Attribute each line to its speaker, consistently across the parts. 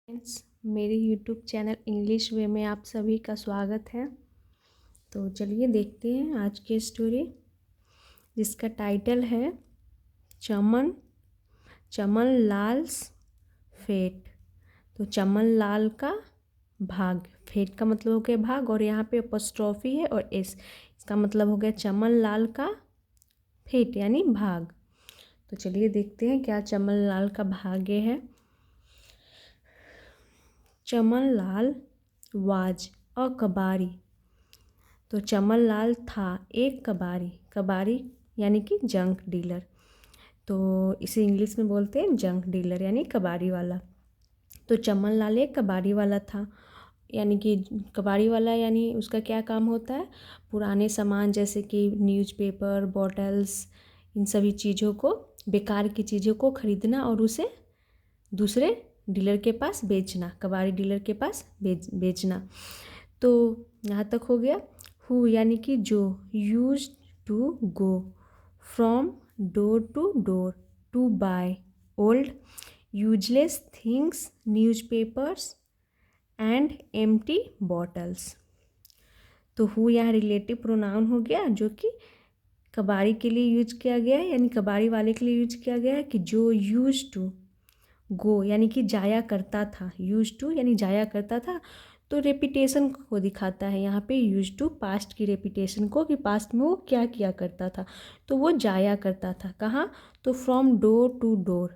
Speaker 1: Friends, मेरे YouTube channel English वे में आप सभी का स्वागत है। तो चलिए देखते हैं आज की स्टोरी, जिसका टाइटल है चमन चमन लाल्स फेट। तो चमन लाल का भाग, फेट का मतलब हो गया भाग, और यहाँ पे अपॉस्ट्रॉफी है और इसका मतलब हो गया चमन लाल का फेट यानी भाग। तो चलिए देखते हैं क्या चमन लाल का भाग्य है। चमन लाल वाज अ कबारी। तो चमन लाल था एक कबारी। कबारी यानी कि जंक डीलर। तो इसे इंग्लिश में बोलते हैं जंक डीलर यानी कबाड़ी वाला। तो चमन लाल एक कबाड़ी वाला था, यानी कि कबाड़ी वाला यानी उसका क्या काम होता है, पुराने सामान जैसे कि न्यूज़पेपर, बॉटल्स, इन सभी चीज़ों को, बेकार की चीज़ों को खरीदना और उसे दूसरे डीलर के पास बेचना, कबाड़ी डीलर के पास बेचना। तो यहाँ तक हो गया। हु यानी कि जो, use to go from door to door to buy old useless things, newspapers and empty bottles. तो हु यहाँ रिलेटिव प्रोनाउन हो गया, जो कि कबाड़ी के लिए यूज किया गया है, यानी कबाड़ी वाले के लिए यूज किया गया है कि जो यूज टू गो यानी कि जाया करता था, यूज टू यानी जाया करता था। तो रेपिटेशन को दिखाता है यहाँ पे, यूज टू पास्ट की रेपिटेशन को, कि पास्ट में वो क्या किया करता था। तो वो जाया करता था कहाँ, तो फ्रॉम डोर टू डोर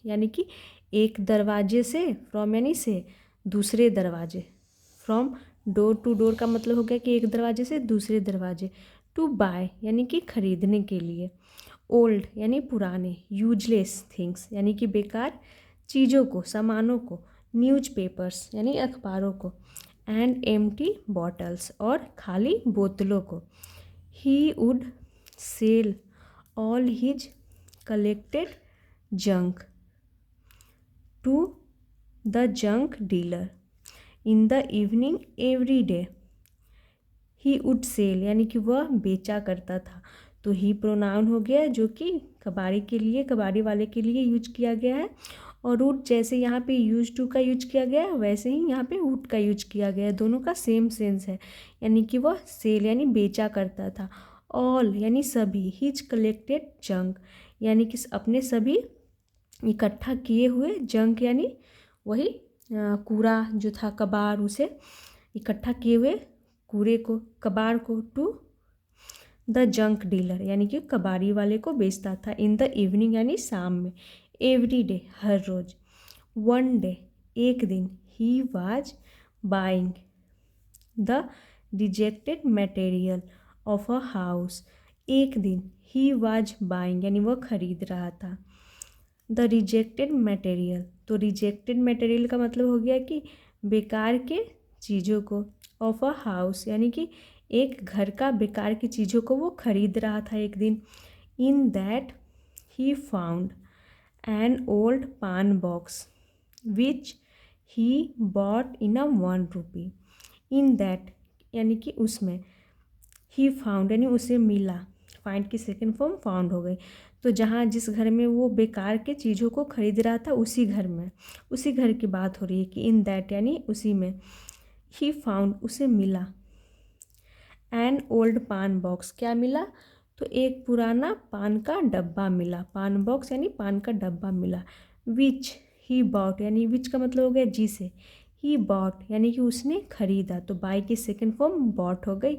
Speaker 1: यानी कि एक दरवाजे से, फ्रॉम यानी से, दूसरे दरवाजे, फ्रॉम डोर टू डोर का मतलब हो गया कि एक दरवाजे से दूसरे दरवाजे, टू बाय यानी कि खरीदने के लिए, ओल्ड यानी पुराने, यूजलेस थिंग्स यानी कि बेकार चीज़ों को, सामानों को, न्यूज़पेपर्स यानी अखबारों को, एंड एम्प्टी बॉटल्स और खाली बोतलों को। He would sell all his collected junk to the junk dealer in the evening every day. He would sell यानी कि वह बेचा करता था। तो ही प्रोनाउन हो गया, जो कि कबाड़ी के लिए, कबाड़ी वाले के लिए यूज किया गया है। और वुड जैसे यहाँ पे यूज टू का यूज किया गया है, वैसे ही यहाँ पे वुड का यूज किया गया है। दोनों का सेम सेंस है, यानी कि वह सेल यानी बेचा करता था। ऑल यानी सभी, हिज कलेक्टेड जंक यानी कि अपने सभी इकट्ठा किए हुए, जंक यानी वही कूड़ा जो था, कबाड़, उसे इकट्ठा किए हुए कूड़े को, कबाड़ को, टू द जंक डीलर यानी कि कबाड़ी वाले को बेचता था। इन द इवनिंग यानी शाम में, एवरी डे हर रोज, वन डे एक दिन, he was buying the rejected material of a house, एक दिन, ही वाज बाइंग यानी वह खरीद रहा था द रिजेक्टेड मटेरियल। तो रिजेक्टेड मटेरियल का मतलब हो गया कि बेकार के चीज़ों को, ऑफ अ हाउस यानी कि एक घर का बेकार की चीज़ों को वो खरीद रहा था एक दिन। In that he found an old paan box which he bought in a 1 rupee. In that यानी कि उसमें, ही फाउंड यानी उसे मिला, फाइंड की सेकेंड फॉर्म फाउंड हो गई। तो जहाँ जिस घर में वो बेकार के चीज़ों को खरीद रहा था, उसी घर में, उसी घर की बात हो रही है कि इन दैट यानी उसी में, ही फाउंड उसे मिला, एन ओल्ड पान बॉक्स क्या मिला, तो एक पुराना पान का डब्बा मिला, पान बॉक्स यानी पान का डब्बा मिला। विच ही बॉट यानी विच का मतलब हो गया जिसे, ही बॉट यानी कि उसने खरीदा। तो बाय की सेकेंड फॉर्म बॉट हो गई।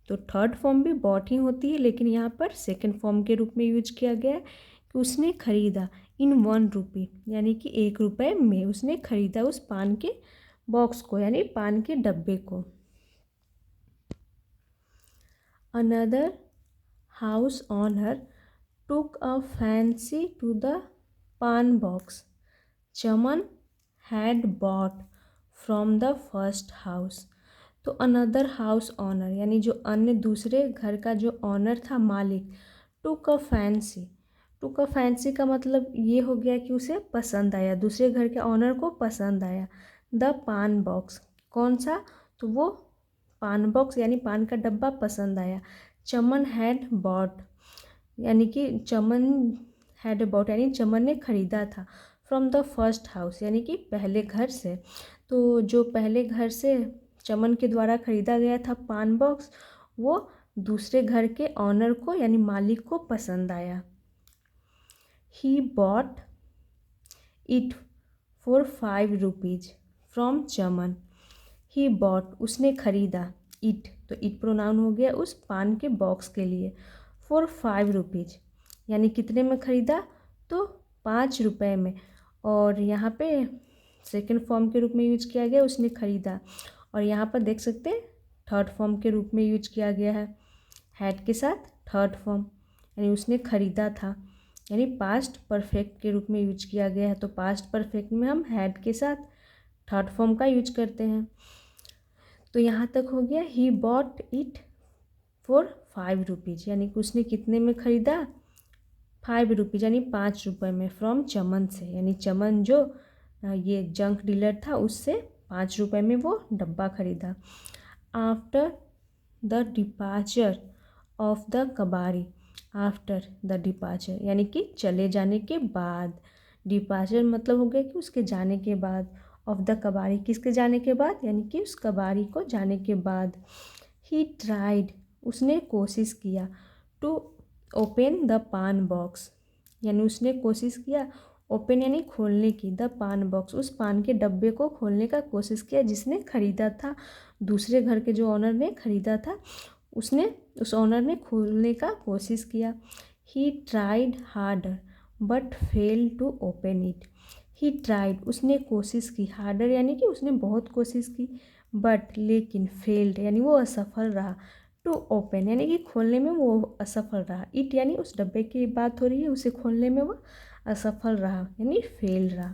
Speaker 1: तो थर्ड फॉर्म भी बॉट ही होती है, लेकिन यहाँ पर सेकेंड फॉर्म के रूप में यूज किया गया है कि उसने खरीदा इन 1 रुपी यानी कि 1 रुपये में उसने खरीदा उस पान के बॉक्स को यानी पान के डब्बे को। Another house owner took a fancy to the pan box Chaman had bought from the first house। तो अनदर हाउस ऑनर यानी जो अन्य दूसरे घर का जो ऑनर था, मालिक, टुक a fancy. Took a fancy का मतलब ये हो गया कि उसे पसंद आया, दूसरे घर के ऑनर को पसंद आया। द पान बॉक्स कौन सा, तो वो पान बॉक्स यानी पान का डब्बा पसंद आया। चमन हैड बॉट यानी कि चमन हैड बॉट यानी चमन ने खरीदा था। फ्रॉम द फर्स्ट हाउस, यानी कि पहले घर से। तो जो पहले घर से चमन के द्वारा ख़रीदा गया था पान बॉक्स, वो दूसरे घर के ऑनर को यानी मालिक को पसंद आया। He bought it for 5 rupees from Chaman. He bought उसने ख़रीदा, इट तो इट प्रोनाउन हो गया उस पान के बॉक्स के लिए, फॉर 5 रुपीज़ यानी कितने में ख़रीदा, तो 5 रुपये में। और यहाँ पे सेकंड फॉर्म के रूप में यूज किया गया उसने ख़रीदा, और यहाँ पर देख सकते हैं थर्ड फॉर्म के रूप में यूज किया गया है, हैड के साथ थर्ड फॉर्म, यानी उसने ख़रीदा था, यानी पास्ट परफेक्ट के रूप में यूज किया गया है। तो पास्ट परफेक्ट में हम हैड के साथ थर्ड फॉर्म का यूज करते हैं। तो यहाँ तक हो गया he bought it for 5 rupees, यानी कि उसने कितने में ख़रीदा, 5 रुपीज़ यानी 5 रुपये में, फ्रॉम चमन से, यानी चमन जो ये जंक डीलर था उससे 5 रुपये में वो डब्बा ख़रीदा। After the departure of the कबाड़ी, आफ्टर द डिपार्चर यानी कि चले जाने के बाद, डिपार्चर मतलब हो गया कि उसके जाने के बाद, ऑफ द कबाड़ी किसके जाने के बाद, यानी कि उस कबाड़ी को जाने के बाद। ही ट्राइड उसने कोशिश किया, टू ओपन द पान बॉक्स यानी उसने कोशिश किया, ओपन यानी खोलने की, द पान बॉक्स उस पान के डब्बे को खोलने का कोशिश किया जिसने ख़रीदा था, दूसरे घर के जो ऑनर ने ख़रीदा था उसने, उस ऑनर ने खोलने का कोशिश किया। He tried harder but fail to open it. He tried उसने कोशिश की, हार्डर यानी कि उसने बहुत कोशिश की, बट लेकिन फेल्ड यानी वो असफल रहा, टू ओपन यानी कि खोलने में वो असफल रहा, इट यानी उस डब्बे की बात हो रही है, उसे खोलने में वो असफल रहा यानी फेल रहा।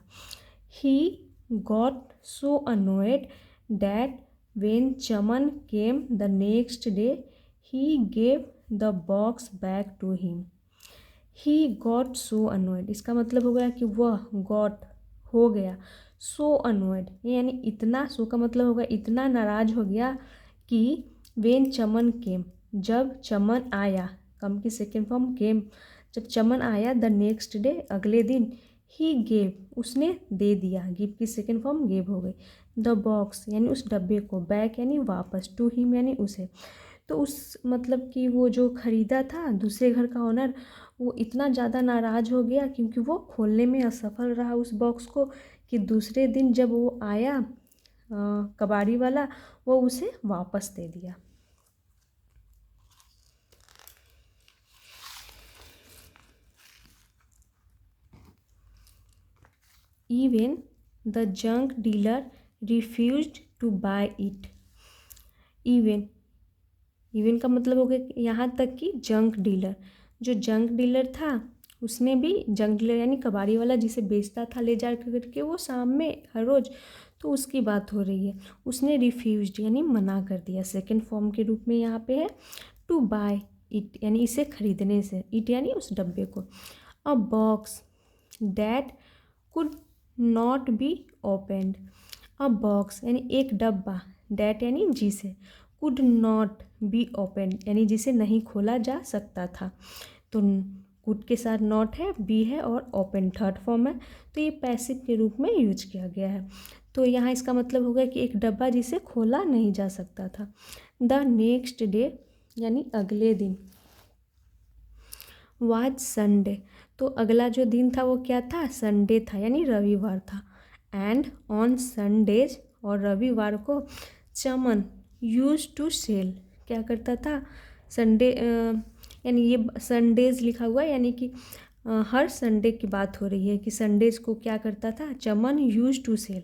Speaker 1: He got so annoyed that when Chaman came the next day he gave the box back to him. He got so annoyed इसका मतलब हो गया कि वह गॉट हो गया, सो अनोयड यानी इतना, सो का मतलब होगा इतना नाराज़ हो गया कि वेन चमन केम जब चमन आया, कम की सेकेंड फॉर्म केम, जब चमन आया, द नेक्स्ट डे अगले दिन, ही गेव उसने दे दिया, गिव की सेकेंड फॉर्म गेव हो गई, द बॉक्स यानी उस डब्बे को, बैक यानी वापस, टू हिम यानी उसे। तो उस मतलब कि वो जो ख़रीदा था दूसरे घर का ऑनर, वो इतना ज़्यादा नाराज़ हो गया क्योंकि वो खोलने में असफल रहा उस बॉक्स को, कि दूसरे दिन जब वो आया कबाड़ी वाला, वो उसे वापस दे दिया। Even the junk dealer refused to buy it. Even का मतलब हो गया यहाँ तक कि जंक डीलर, जो जंक डीलर था उसने भी, जंक डीलर यानी कबाड़ी वाला जिसे बेचता था ले जा करके वो शाम में हर रोज़, तो उसकी बात हो रही है, उसने रिफ्यूज्ड यानी मना कर दिया, सेकंड फॉर्म के रूप में यहाँ पे है, टू बाय इट यानी इसे खरीदने से, इट यानी उस डब्बे को, अ box that could not be opened, a box यानी एक डब्बा, डैट यानी जिसे, कुड नॉट बी ओपन यानी जिसे नहीं खोला जा सकता था, तो कुड के साथ नॉट है, बी है और ओपन थर्ड फॉर्म है, तो ये पैसिव के रूप में यूज किया गया है। तो यहाँ इसका मतलब हो गया कि एक डब्बा जिसे खोला नहीं जा सकता था। द नेक्स्ट डे यानी अगले दिन, वाज संडे तो अगला जो दिन था वो क्या था, संडे था यानी रविवार था। एंड ऑन संडेज और रविवार को चमन यूज टू सेल क्या करता था, संडे यानी ये संडेज लिखा हुआ है यानी कि हर संडे की बात हो रही है कि संडेज को क्या करता था, चमन यूज टू सेल,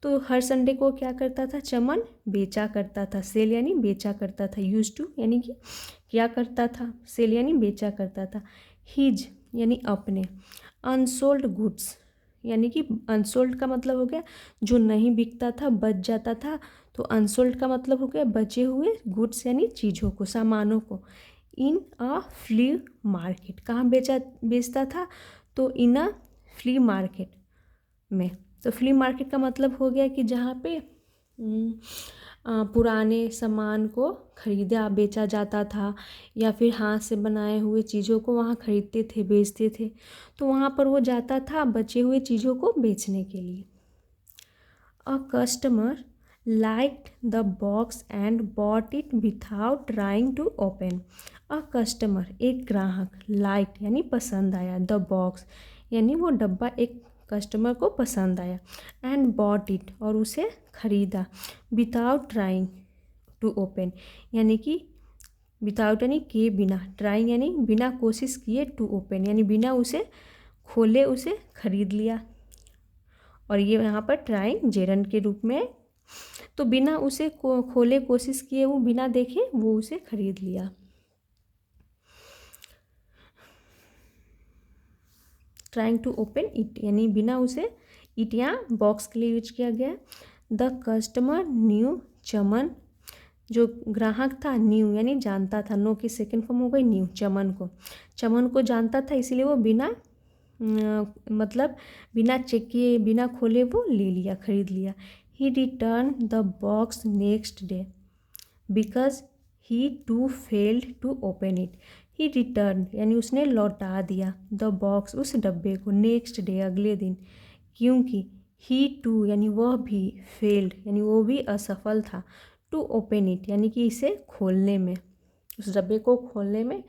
Speaker 1: तो हर संडे को क्या करता था, चमन बेचा करता था, सेल यानी बेचा करता था, यूज टू यानी कि क्या करता था, सेल यानी बेचा करता था, हिज यानी अपने, अनसोल्ड गुड्स यानी कि अनसोल्ड का मतलब हो गया जो नहीं बिकता था, बच जाता था, तो अनसोल्ड का मतलब हो गया बचे हुए गुड्स यानी चीज़ों को, सामानों को, इन अ फ्ली मार्केट कहाँ बेचता था, तो इन अ फ्ली मार्केट में, तो फ्ली मार्केट का मतलब हो गया कि जहाँ पे पुराने सामान को खरीदा बेचा जाता था, या फिर हाथ से बनाए हुए चीज़ों को वहाँ खरीदते थे, बेचते थे। तो वहाँ पर वो जाता था बचे हुए चीज़ों को बेचने के लिए। A customer liked the box and bought it without trying to open. A customer एक ग्राहक, liked यानी पसंद आया, द बॉक्स यानी वो डब्बा एक कस्टमर को पसंद आया, एंड बॉट इट और उसे खरीदा, विदाउट ट्राइंग टू ओपन यानी कि विदाउट यानी किए बिना, ट्राइंग यानी बिना कोशिश किए, टू ओपन यानी बिना उसे खोले उसे खरीद लिया। और ये यहाँ पर ट्राइंग जेरंड के रूप में, तो बिना उसे खोले कोशिश किए, वो बिना देखे वो उसे खरीद लिया। ट्राइंग टू ओपन इट यानी बिना उसे, इट यहाँ बॉक्स के लिए यूज किया गया। द कस्टमर न्यू चमन, जो ग्राहक था, न्यू यानी जानता था, नो की सेकेंड फॉर्म हो गई न्यू, चमन को जानता था, इसीलिए वो बिना मतलब बिना चेक किए बिना खोले वो ले लिया, खरीद लिया। He return the box next day because he too failed to open it. He return यानी उसने लौटा दिया, द बॉक्स उस डब्बे को, नेक्स्ट डे अगले दिन, क्योंकि ही टू यानी वह भी, फेल्ड यानी वो भी असफल था, टू ओपन इट यानी कि इसे खोलने में, उस डब्बे को खोलने में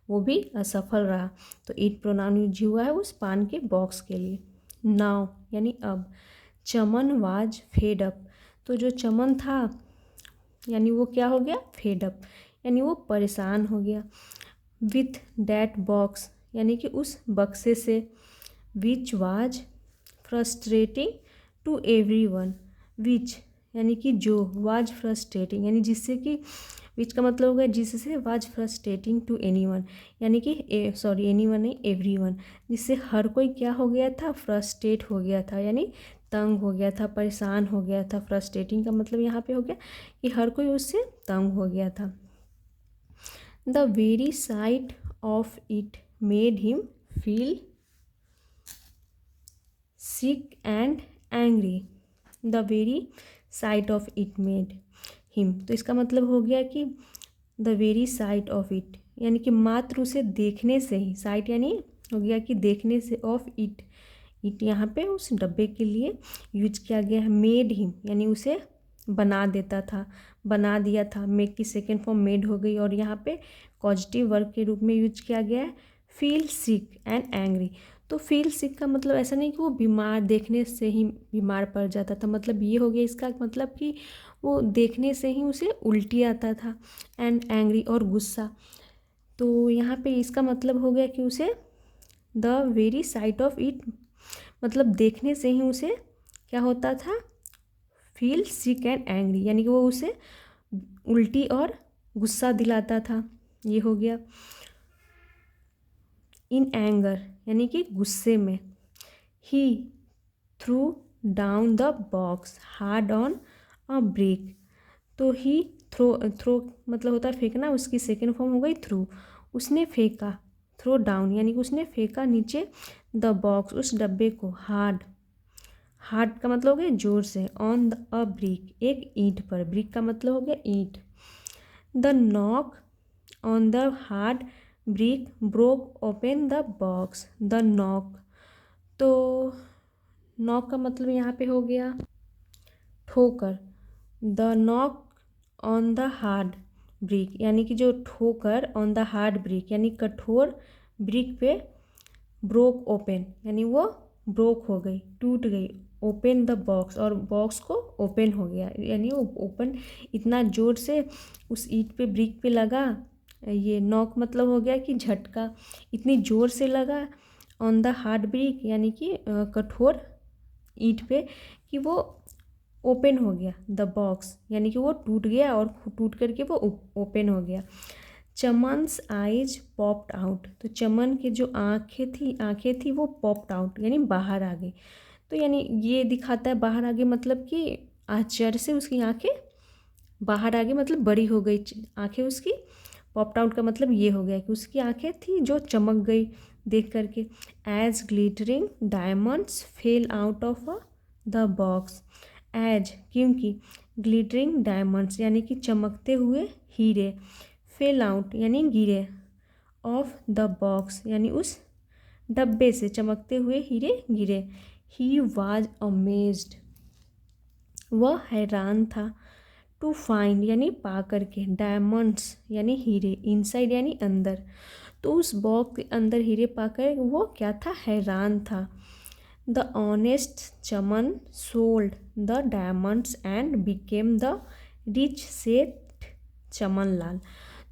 Speaker 1: वो भी असफल रहा। तो इट प्रोनाउन यूज हुआ है उस पान के बॉक्स के लिए। नाउ यानी अब, चमन वाज फेड अप, तो जो चमन था यानी वो क्या हो गया, फेड अप यानी वो परेशान हो गया। विथ डैट बॉक्स यानी कि उस बक्से से, which was frustrating to everyone, which यानी कि जो, वाज फ्रस्ट्रेटिंग यानी जिससे कि, विच का मतलब हो गया जिससे, वाज फ्रस्ट्रेटिंग टू एनीवन यानी कि एनीवन नहीं, एवरीवन, जिससे हर कोई क्या हो गया था, फ्रस्ट्रेट हो गया था यानी तंग हो गया था, परेशान हो गया था। फ्रस्ट्रेटिंग का मतलब यहाँ पे हो गया कि हर कोई उससे तंग हो गया था। The very site of it made him feel sick and angry. The very site of it made him, तो इसका मतलब हो गया कि the very site of it यानी कि मात्र उसे देखने से ही, साइट यानी हो गया कि देखने से, ऑफ इट, इट यहाँ पे उस डब्बे के लिए यूज किया गया है। मेड हिम यानी उसे बना देता था, बना दिया था, मेक की सेकेंड फॉर्म मेड हो गई, और यहाँ पे पॉजिटिव वर्ब के रूप में यूज किया गया है, फील सिक एंड एंग्री। तो फील सिक का मतलब ऐसा नहीं कि वो बीमार, देखने से ही बीमार पड़ जाता था, मतलब ये हो गया इसका मतलब कि वो देखने से ही उसे उल्टी आता था, एंड एंग्री और गुस्सा। तो यहाँ पे इसका मतलब हो गया कि उसे the very site of it मतलब देखने से ही उसे क्या होता था, फील सिक एंड एंग्री यानी कि वो उसे उल्टी और गुस्सा दिलाता था, ये हो गया। इन एंगर यानी कि गुस्से में, he threw down the box hard on a brick, तो ही थ्रो मतलब होता है फेंकना, उसकी सेकेंड फॉर्म हो गई थ्रू, उसने फेंका, थ्रो डाउन यानी कि उसने फेंका नीचे, द बॉक्स उस डब्बे को, हार्ड का मतलब हो गया जोर से, ऑन अ ब्रिक एक ईंट पर, ब्रिक का मतलब हो गया ईंट। The knock on the hard brick broke open the box, the knock, तो नॉक का मतलब यहाँ पे हो गया ठोकर, the knock on the hard brick यानी कि जो ठोकर, ऑन द हार्ड ब्रिक यानी कठोर ब्रिक पे, ब्रोक ओपन यानी वो ब्रोक हो गई, टूट गई, ओपन द बॉक्स और बॉक्स को ओपन हो गया यानी वो ओपन इतना ज़ोर से उस ईंट पे, ब्रिक पे लगा, ये नॉक मतलब हो गया कि झटका, इतनी ज़ोर से लगा, ऑन द हार्ड ब्रिक यानी कि कठोर ईंट पे, कि वो ओपन हो गया, द बॉक्स यानी कि वो टूट गया और टूट करके वो ओपन हो गया। चमन्स आइज पॉप्ड आउट, तो चमन के जो आँखें थी वो पॉप्ड आउट यानी बाहर आ गई, तो यानी ये दिखाता है बाहर आ गई मतलब कि आश्चर्य से उसकी आँखें बाहर आ गई, मतलब बड़ी हो गई आँखें उसकी। पॉप्ड आउट का मतलब ये हो गया कि उसकी आँखें थी जो चमक गई देख करके। As glittering diamonds fell out of the box, as क्योंकि ग्लिटरिंग डायमंड्स यानी कि चमकते हुए हीरे, फेल आउट यानी गिरे, ऑफ द बॉक्स यानी उस डब्बे से चमकते हुए हीरे गिरे। ही वाज अमेज्ड, वह हैरान था, टू फाइंड यानी पा करके, डायमंड्स यानी हीरे, इनसाइड यानी अंदर, तो उस बॉक्स के अंदर हीरे पाकर वो क्या था, हैरान था। The honest Chaman sold the diamonds and became the rich सेठ चमन लाल।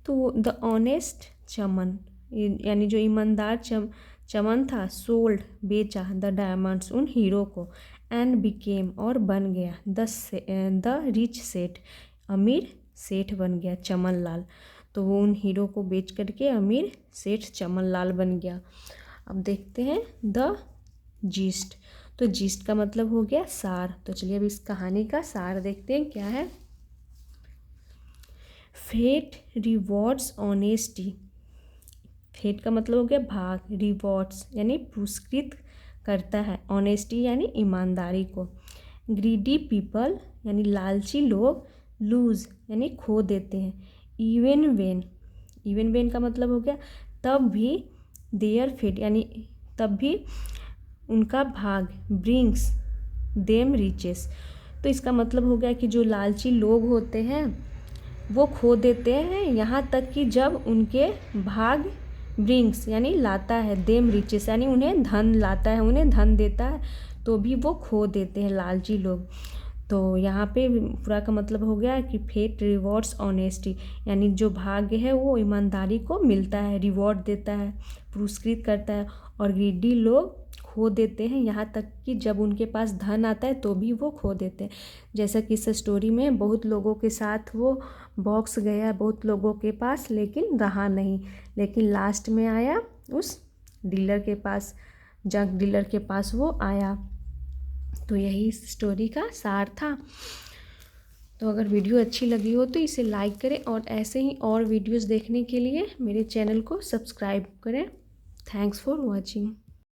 Speaker 1: तो द ऑनेस्ट चमन यानी जो ईमानदार चमन था, सोल्ड बेचा, द डायमंड्स उन हीरो को, एंड बिकेम और बन गया, द रिच सेठ अमीर सेठ बन गया, चमन लाल। तो वो उन हीरो को बेच करके अमीर सेठ चमन लाल बन गया। अब देखते हैं द जीस्ट। तो जीस्ट का मतलब हो गया सार। तो चलिए अब इस कहानी का सार देखते हैं क्या है। फेट रिवॉर्ड्स ऑनेस्टी, फेट का मतलब हो गया भाग, रिवॉर्ड्स यानी पुरस्कृत करता है, ऑनेस्टी यानी ईमानदारी को। ग्रीडी पीपल यानी लालची लोग, लूज यानी खो देते हैं, इवन वेन का मतलब हो गया तब भी, देयर फेट यानी तब भी उनका भाग, ब्रिंग्स देम रिचेस। तो इसका मतलब हो गया कि जो लालची लोग होते हैं वो खो देते हैं, यहाँ तक कि जब उनके भाग ब्रिंग्स यानी लाता है, देम रिचेस यानी उन्हें धन लाता है, उन्हें धन देता है, तो भी वो खो देते हैं लालची लोग। तो यहाँ पे पूरा का मतलब हो गया कि फेट रिवॉर्ड्स ऑनेस्टी यानी जो भाग्य है वो ईमानदारी को मिलता है, रिवॉर्ड देता है, पुरस्कृत करता है, और ग्रीडी लोग खो देते हैं, यहाँ तक कि जब उनके पास धन आता है तो भी वो खो देते हैं। जैसा कि इस स्टोरी में बहुत लोगों के साथ वो बॉक्स गया, बहुत लोगों के पास, लेकिन रहा नहीं, लेकिन लास्ट में आया उस डीलर के पास, जंक डीलर के पास वो आया। तो यही इस स्टोरी का सार था। तो अगर वीडियो अच्छी लगी हो तो इसे लाइक करें, और ऐसे ही और वीडियोस देखने के लिए मेरे चैनल को सब्सक्राइब करें। Thanks for watching.